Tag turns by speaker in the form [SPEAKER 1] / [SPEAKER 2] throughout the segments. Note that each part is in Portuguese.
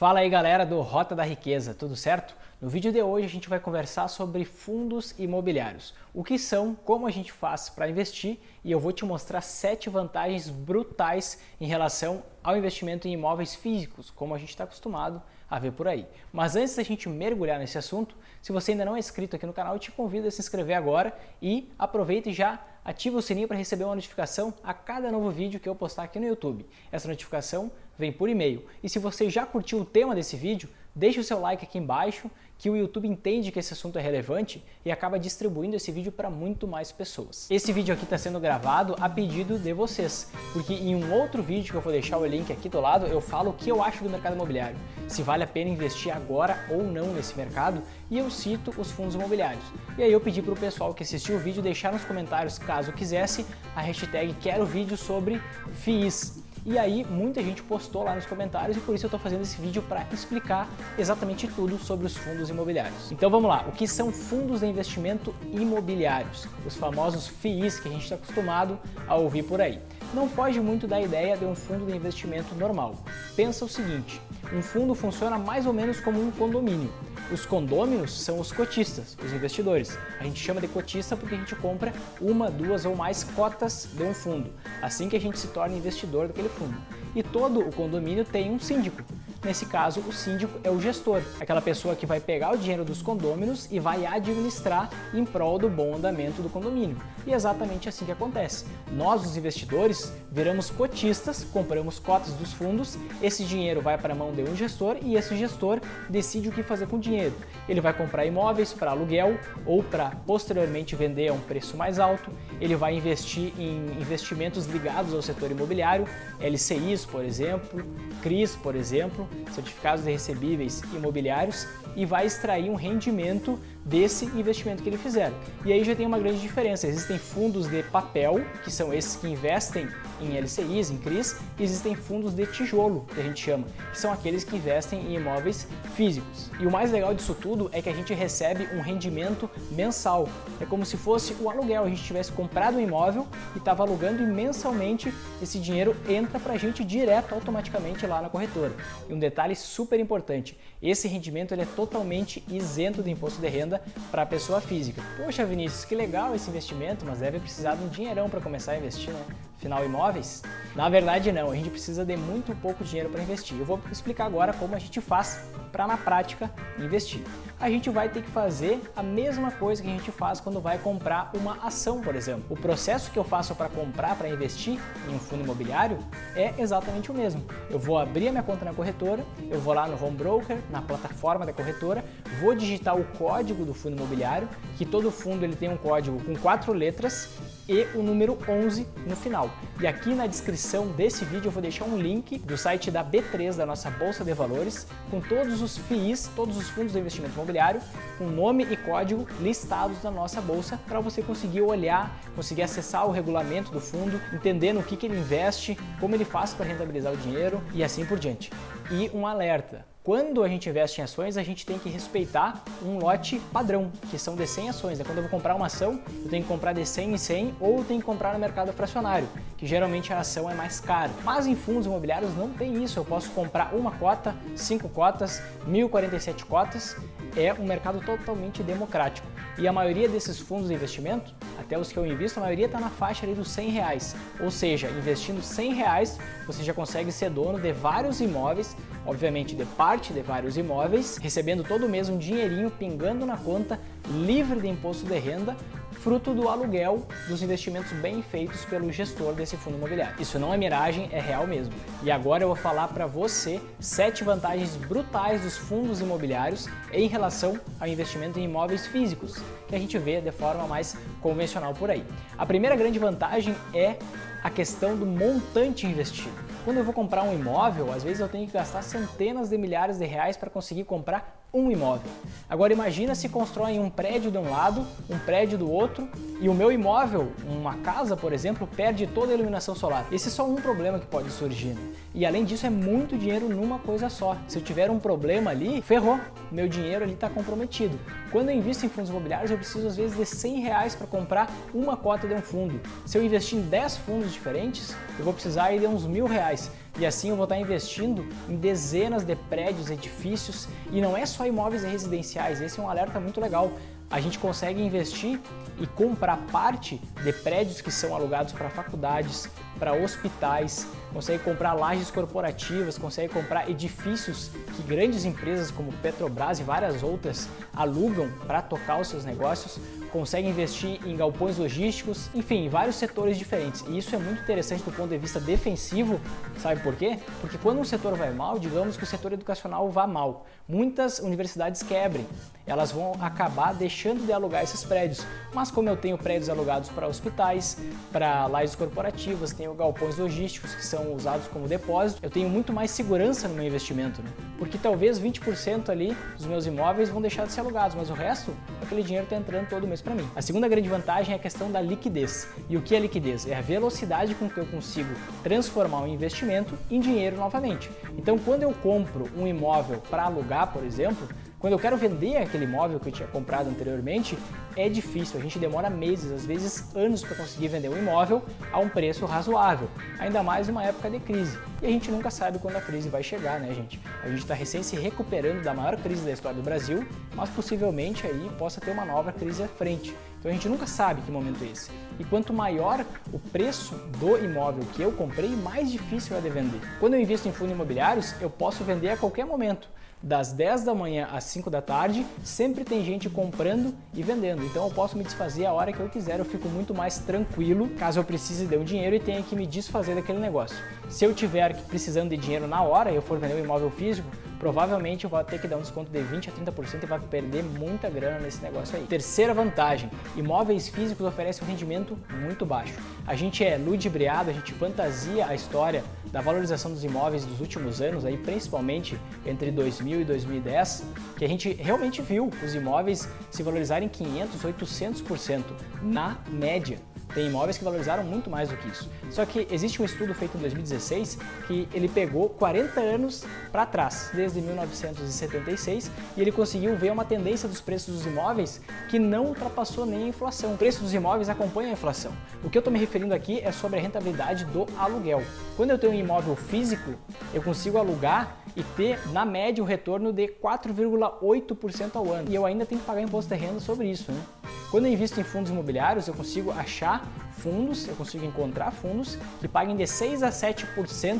[SPEAKER 1] Fala aí galera do Rota da Riqueza, tudo certo? No vídeo de hoje a gente vai conversar sobre fundos imobiliários. O que são, como a gente faz para investir e eu vou te mostrar 7 vantagens brutais em relação ao investimento em imóveis físicos, como a gente está acostumado a ver por aí. Mas antes da gente mergulhar nesse assunto, se você ainda não é inscrito aqui no canal, eu te convido a se inscrever agora e aproveita e já ativa o sininho para receber uma notificação a cada novo vídeo que eu postar aqui no YouTube. Essa notificação vem por e-mail. E se você já curtiu o tema desse vídeo, deixe o seu like aqui embaixo, que o YouTube entende que esse assunto é relevante e acaba distribuindo esse vídeo para muito mais pessoas. Esse vídeo aqui está sendo gravado a pedido de vocês, porque em um outro vídeo que eu vou deixar o link aqui do lado, eu falo o que eu acho do mercado imobiliário, se vale a pena investir agora ou não nesse mercado, e eu cito os fundos imobiliários. E aí eu pedi para o pessoal que assistiu o vídeo deixar nos comentários, caso quisesse, a hashtag quero vídeo sobre FIIs. E aí muita gente postou lá nos comentários e por isso eu estou fazendo esse vídeo para explicar exatamente tudo sobre os fundos imobiliários. Então vamos lá, o que são fundos de investimento imobiliários? Os famosos FIIs que a gente está acostumado a ouvir por aí. Não foge muito da ideia de um fundo de investimento normal. Pensa o seguinte, um fundo funciona mais ou menos como um condomínio. Os condôminos são os cotistas, os investidores. A gente chama de cotista porque a gente compra uma, duas ou mais cotas de um fundo, assim que a gente se torna investidor daquele fundo. E todo o condomínio tem um síndico. Nesse caso, o síndico é o gestor, aquela pessoa que vai pegar o dinheiro dos condôminos e vai administrar em prol do bom andamento do condomínio. E é exatamente assim que acontece. Nós, os investidores, viramos cotistas, compramos cotas dos fundos, esse dinheiro vai para a mão de um gestor e esse gestor decide o que fazer com o dinheiro. Ele vai comprar imóveis para aluguel ou para posteriormente vender a um preço mais alto, ele vai investir em investimentos ligados ao setor imobiliário, LCIs, por exemplo, CRIs, por exemplo, certificados de recebíveis imobiliários, e vai extrair um rendimento desse investimento que ele fizer. E aí já tem uma grande diferença, existem fundos de papel, que são esses que investem em LCIs, em CRIs, e existem fundos de tijolo, que a gente chama, que são aqueles que investem em imóveis físicos. E o mais legal disso tudo é que a gente recebe um rendimento mensal, é como se fosse o aluguel, a gente tivesse comprado um imóvel e estava alugando e mensalmente esse dinheiro entra para a gente direto, automaticamente lá na corretora. E um detalhe super importante, esse rendimento ele é totalmente isento do imposto de renda para a pessoa física. Poxa Vinícius, que legal esse investimento, mas deve precisar de um dinheirão para começar a investir, né? Afinal, imóveis? Na verdade não, a gente precisa de muito pouco dinheiro para investir. Eu vou explicar agora como a gente faz para na prática investir. A gente vai ter que fazer a mesma coisa que a gente faz quando vai comprar uma ação, por exemplo. O processo que eu faço para comprar, para investir em um fundo imobiliário é exatamente o mesmo. Eu vou abrir a minha conta na corretora, eu vou lá no home broker, na plataforma da corretora, vou digitar o código do fundo imobiliário, que todo fundo ele tem um código com 4 letras e o número 11 no final. E aqui na descrição desse vídeo eu vou deixar um link do site da B3, da nossa Bolsa de Valores, com todos os FIIs, todos os fundos de investimento imobiliário, com nome e código listados na nossa bolsa, para você conseguir olhar, conseguir acessar o regulamento do fundo, entender no que ele investe, como ele faz para rentabilizar o dinheiro e assim por diante. E um alerta. Quando a gente investe em ações, a gente tem que respeitar um lote padrão, que são de 100 ações. Quando eu vou comprar uma ação, eu tenho que comprar de 100 em 100 ou eu tenho que comprar no mercado fracionário, que geralmente a ação é mais cara. Mas em fundos imobiliários não tem isso, eu posso comprar uma cota, 5 cotas, 1047 cotas, é um mercado totalmente democrático. E a maioria desses fundos de investimento, até os que eu invisto, a maioria está na faixa ali dos R$100. Ou seja, investindo R$100, você já consegue ser dono de vários imóveis, obviamente de parte de vários imóveis, recebendo todo mês um dinheirinho pingando na conta, livre de imposto de renda, fruto do aluguel dos investimentos bem feitos pelo gestor desse fundo imobiliário. Isso não é miragem, é real mesmo. E agora eu vou falar para você 7 vantagens brutais dos fundos imobiliários em relação ao investimento em imóveis físicos, que a gente vê de forma mais convencional por aí. A primeira grande vantagem é a questão do montante investido. Quando eu vou comprar um imóvel, às vezes eu tenho que gastar centenas de milhares de reais para conseguir comprar um imóvel. Agora imagina se constroem um prédio de um lado, um prédio do outro e o meu imóvel, uma casa por exemplo, perde toda a iluminação solar. Esse é só um problema que pode surgir, né? E além disso é muito dinheiro numa coisa só. Se eu tiver um problema ali, ferrou, meu dinheiro ali está comprometido. Quando eu invisto em fundos imobiliários eu preciso às vezes de R$100 para comprar uma cota de um fundo. Se eu investir em 10 fundos diferentes, eu vou precisar aí de uns R$1.000. E assim eu vou estar investindo em dezenas de prédios, edifícios, e não é só imóveis residenciais, esse é um alerta muito legal. A gente consegue investir e comprar parte de prédios que são alugados para faculdades, para hospitais, consegue comprar lajes corporativas, consegue comprar edifícios que grandes empresas como Petrobras e várias outras alugam para tocar os seus negócios, consegue investir em galpões logísticos, enfim, em vários setores diferentes. E isso é muito interessante do ponto de vista defensivo, sabe por quê? Porque quando um setor vai mal, digamos que o setor educacional vá mal, muitas universidades quebrem, elas vão acabar deixando de alugar esses prédios. Mas como eu tenho prédios alugados para hospitais, para lajes corporativas, tenho galpões logísticos que são usados como depósito, eu tenho muito mais segurança no meu investimento, né? Porque talvez 20% ali dos meus imóveis vão deixar de ser alugados, mas o resto, aquele dinheiro está entrando todo mês para mim. A segunda grande vantagem é a questão da liquidez. E o que é liquidez? É a velocidade com que eu consigo transformar um investimento em dinheiro novamente. Então, quando eu compro um imóvel para alugar, por exemplo, quando eu quero vender aquele imóvel que eu tinha comprado anteriormente, é difícil, a gente demora meses, às vezes anos para conseguir vender um imóvel a um preço razoável, ainda mais numa época de crise. E a gente nunca sabe quando a crise vai chegar, né, gente? A gente está recém se recuperando da maior crise da história do Brasil, mas possivelmente aí possa ter uma nova crise à frente. Então a gente nunca sabe que momento é esse. E quanto maior o preço do imóvel que eu comprei, mais difícil é de vender. Quando eu invisto em fundos imobiliários, eu posso vender a qualquer momento. Das 10 da manhã às 5 da tarde, sempre tem gente comprando e vendendo. Então eu posso me desfazer a hora que eu quiser, eu fico muito mais tranquilo caso eu precise de um dinheiro e tenha que me desfazer daquele negócio. Se eu tiver precisando de dinheiro na hora e eu for vender um imóvel físico, provavelmente eu vou ter que dar um desconto de 20% a 30% e vai perder muita grana nesse negócio aí. Terceira vantagem, imóveis físicos oferecem um rendimento muito baixo. A gente é ludibriado, a gente fantasia a história da valorização dos imóveis dos últimos anos, aí principalmente entre 2000 e 2010, que a gente realmente viu os imóveis se valorizarem 500, 800% na média. Tem imóveis que valorizaram muito mais do que isso. Só que existe um estudo feito em 2016 que ele pegou 40 anos para trás, desde 1976, e ele conseguiu ver uma tendência dos preços dos imóveis que não ultrapassou nem a inflação. O preço dos imóveis acompanha a inflação. O que eu estou me referindo aqui é sobre a rentabilidade do aluguel. Quando eu tenho um imóvel físico, eu consigo alugar e ter, na média, um retorno de 4,8% ao ano. E eu ainda tenho que pagar imposto de renda sobre isso, né? Quando eu invisto em fundos imobiliários, eu consigo achar fundos, eu consigo encontrar fundos que paguem de 6 a 7%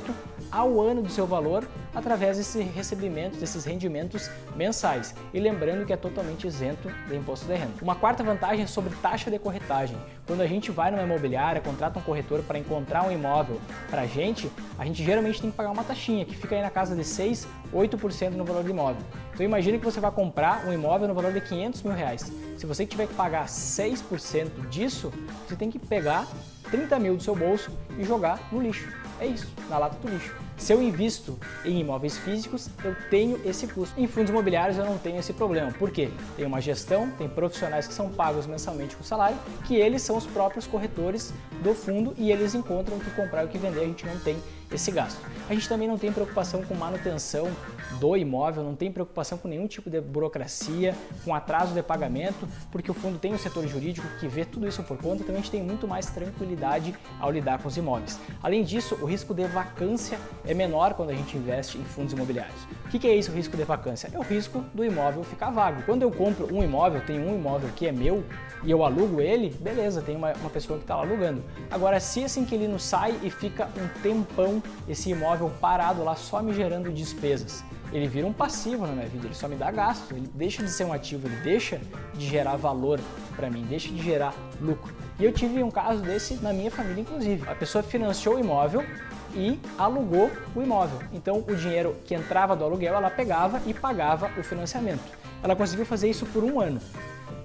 [SPEAKER 1] ao ano do seu valor através desse recebimento, desses rendimentos mensais. E lembrando que é totalmente isento de imposto de renda. Uma quarta vantagem é sobre taxa de corretagem. Quando a gente vai numa imobiliária, contrata um corretor para encontrar um imóvel para a gente geralmente tem que pagar uma taxinha que fica aí na casa de 6, 8% no valor do imóvel. Então imagine que você vai comprar um imóvel no valor de 500 mil reais. Se você tiver que pagar 6% disso, você tem que pegar 30 mil do seu bolso e jogar no lixo. É isso, na lata do lixo. Se eu invisto em imóveis físicos, eu tenho esse custo. Em fundos imobiliários eu não tenho esse problema. Por quê? Tem uma gestão, tem profissionais que são pagos mensalmente com salário, que eles são os próprios corretores do fundo e eles encontram o que comprar e o que vender, a gente não tem esse gasto. A gente também não tem preocupação com manutenção do imóvel, não tem preocupação com nenhum tipo de burocracia, com atraso de pagamento, porque o fundo tem um setor jurídico que vê tudo isso por conta, então a gente tem muito mais tranquilidade ao lidar com os imóveis. Além disso, o risco de vacância é menor quando a gente investe em fundos imobiliários. O que é isso, o risco de vacância? É o risco do imóvel ficar vago. Quando eu compro um imóvel, tenho um imóvel que é meu e eu alugo ele, beleza, tem uma pessoa que está lá alugando. Agora, se esse inquilino sai e fica um tempão esse imóvel parado lá só me gerando despesas, ele vira um passivo na minha vida, ele só me dá gasto, ele deixa de ser um ativo, ele deixa de gerar valor para mim, deixa de gerar lucro. E eu tive um caso desse na minha família, inclusive. A pessoa financiou o imóvel e alugou o imóvel. Então, o dinheiro que entrava do aluguel, ela pegava e pagava o financiamento. Ela conseguiu fazer isso por um ano.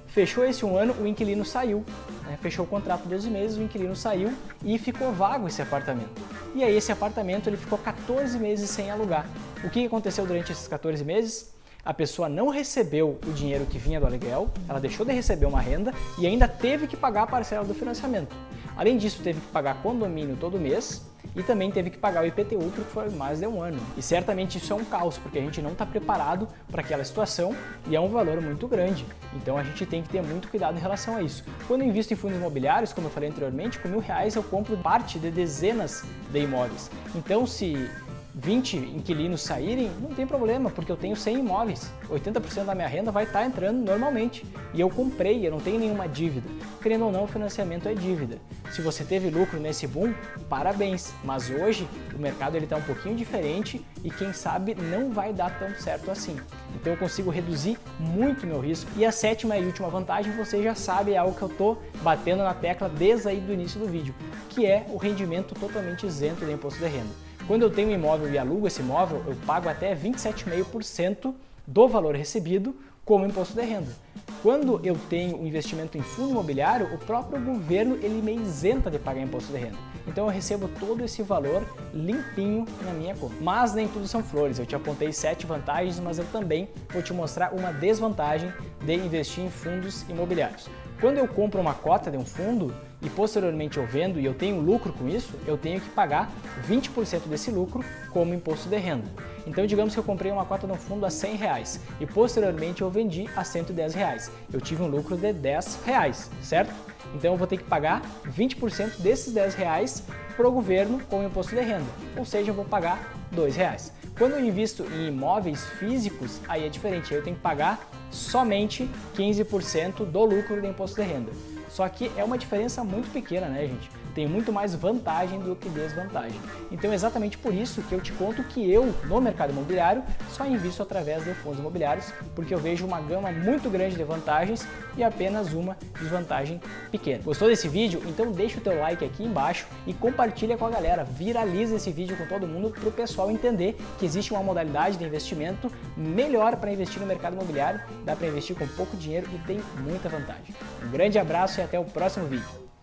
[SPEAKER 1] Fechou esse um ano, o inquilino saiu, né? Fechou o contrato de 12 meses, o inquilino saiu e ficou vago esse apartamento. E aí esse apartamento ele ficou 14 meses sem alugar. O que aconteceu durante esses 14 meses? a pessoa não recebeu o dinheiro que vinha do aluguel, ela deixou de receber uma renda e ainda teve que pagar a parcela do financiamento. Além disso, teve que pagar condomínio todo mês e também teve que pagar o IPTU porque foi mais de um ano. E certamente isso é um caos, porque a gente não está preparado para aquela situação e é um valor muito grande. Então a gente tem que ter muito cuidado em relação a isso. Quando eu invisto em fundos imobiliários, como eu falei anteriormente, com R$1.000 eu compro parte de dezenas de imóveis. Então se 20 inquilinos saírem, não tem problema, porque eu tenho 100 imóveis. 80% da minha renda vai estar entrando normalmente. E eu comprei, eu não tenho nenhuma dívida. Querendo ou não, o financiamento é dívida. Se você teve lucro nesse boom, parabéns. Mas hoje o mercado está um pouquinho diferente e quem sabe não vai dar tão certo assim. Então eu consigo reduzir muito meu risco. E a sétima e última vantagem, você já sabe, é algo que eu estou batendo na tecla desde aí do início do vídeo, que é o rendimento totalmente isento do imposto de renda. Quando eu tenho um imóvel e alugo esse imóvel, eu pago até 27,5% do valor recebido como imposto de renda. Quando eu tenho um investimento em fundo imobiliário, o próprio governo ele me isenta de pagar imposto de renda. Então eu recebo todo esse valor limpinho na minha conta. Mas nem tudo são flores. Eu te apontei 7 vantagens, mas eu também vou te mostrar uma desvantagem de investir em fundos imobiliários. Quando eu compro uma cota de um fundo e posteriormente eu vendo e eu tenho lucro com isso, eu tenho que pagar 20% desse lucro como imposto de renda. Então digamos que eu comprei uma cota de um fundo a R$100 e posteriormente eu vendi a R$110. Eu tive um lucro de R$10, certo? Então eu vou ter que pagar 20% desses R$10 para o governo como imposto de renda, ou seja, eu vou pagar R$2. Quando eu invisto em imóveis físicos, aí é diferente, eu tenho que pagar somente 15% do lucro do imposto de renda. Só que é uma diferença muito pequena, né, gente? Tem muito mais vantagem do que desvantagem. Então é exatamente por isso que eu te conto que eu, no mercado imobiliário, só invisto através de fundos imobiliários, porque eu vejo uma gama muito grande de vantagens e apenas uma desvantagem pequena. Gostou desse vídeo? Então deixa o teu like aqui embaixo e compartilha com a galera. Viraliza esse vídeo com todo mundo para o pessoal entender que existe uma modalidade de investimento melhor para investir no mercado imobiliário. Dá para investir com pouco dinheiro e tem muita vantagem. Um grande abraço e até o próximo vídeo.